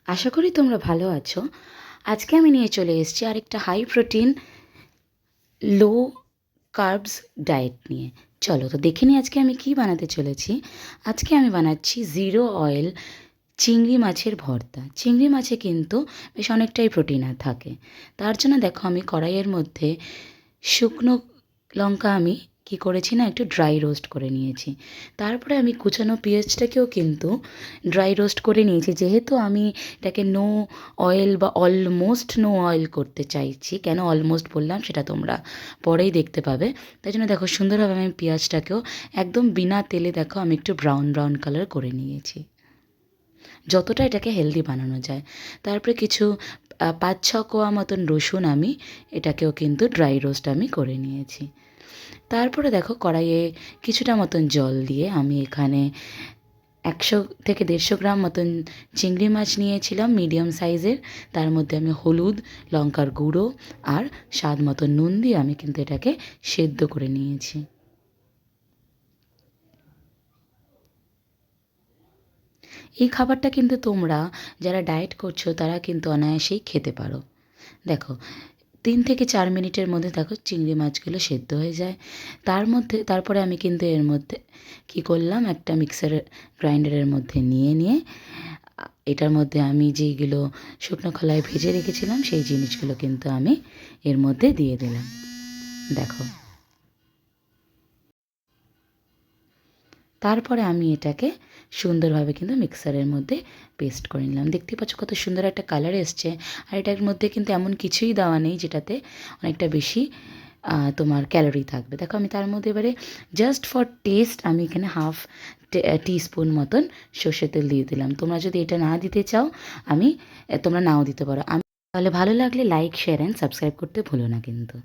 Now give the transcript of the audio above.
আশা করি তোমরা ভালো আছো। আজকে আমি নিয়ে চলে এসেছি আরেকটা হাই প্রোটিন লো কার্বস ডায়েট নিয়ে। চলো তো দেখে নিই আজকে আমি কী বানাতে চলেছি। আজকে আমি বানাচ্ছি জিরো অয়েল চিংড়ি মাছের ভর্তা। চিংড়ি মাছে কিন্তু বেশ অনেকটাই প্রোটিন থাকে। তার জন্য দেখো আমি কড়াইয়ের মধ্যে শুকনো লঙ্কা আমি কী করেছি না একটু ড্রাই রোস্ট করে নিয়েছি। তারপরে আমি কুচানো পেঁয়াজটাকেও কিন্তু ড্রাই রোস্ট করে নিয়েছি, যেহেতু আমি এটাকে নো অয়েল বা অলমোস্ট নো অয়েল করতে চাইছি। কেন অলমোস্ট বললাম সেটা তোমরা পরেই দেখতে পাবে। তাই জন্য দেখো সুন্দরভাবে আমি পেঁয়াজটাকেও একদম বিনা তেলে দেখো আমি একটু ব্রাউন ব্রাউন কালার করে নিয়েছি, যতটা এটাকে হেলদি বানানো যায়। তারপরে কিছু ৫-৬ কোয়া মতন রসুন আমি এটাকেও কিন্তু ড্রাই রোস্ট আমি করে নিয়েছি। তারপরে দেখো কড়াইয়ে কিছুটা মতন জল দিয়ে আমি এখানে ১০০ থেকে ১৫০ গ্রাম মতন চিংড়ি মাছ নিয়েছিলাম মিডিয়াম সাইজের। তার মধ্যে আমি হলুদ, লঙ্কার গুঁড়ো আর স্বাদ মতো নুন দিয়ে আমি কিন্তু এটাকে সেদ্ধ করে নিয়েছি। এই খাবারটা কিন্তু তোমরা যারা ডায়েট করছো তারা কিন্তু অনায়াসেই খেতে পারো। দেখো ৩ থেকে ৪ মিনিটের মধ্যে দেখো চিংড়ি মাছগুলো সেদ্ধ হয়ে যায়। তারপরে আমি কিন্তু এর মধ্যে কী করলাম, একটা মিক্সার গ্রাইন্ডারের মধ্যে নিয়ে এটার মধ্যে আমি যেইগুলো শুকনো খোলায় ভেজে রেখেছিলাম সেই জিনিসগুলো কিন্তু আমি এর মধ্যে দিয়ে দিলাম। দেখো, তারপরে আমি এটাকে সুন্দরভাবে কিন্তু মিক্সারের মধ্যে পেস্ট করে নিলাম। দেখতেই পাচ্ছ কত সুন্দর একটা কালার এসছে। আর এটার মধ্যে কিন্তু এমন কিছুই দেওয়া নেই যেটাতে অনেকটা বেশি তোমার ক্যালোরি থাকবে। দেখো আমি তার মধ্যে এবারে জাস্ট ফর টেস্ট আমি এখানে হাফ টিস্পুন মতন সর্ষের তেল দিয়ে দিলাম। তোমরা যদি এটা না দিতে চাও তোমরা নাও দিতে পারো। তাহলে ভালো লাগলে লাইক, শেয়ার অ্যান্ড সাবস্ক্রাইব করতে ভুলো না কিন্তু।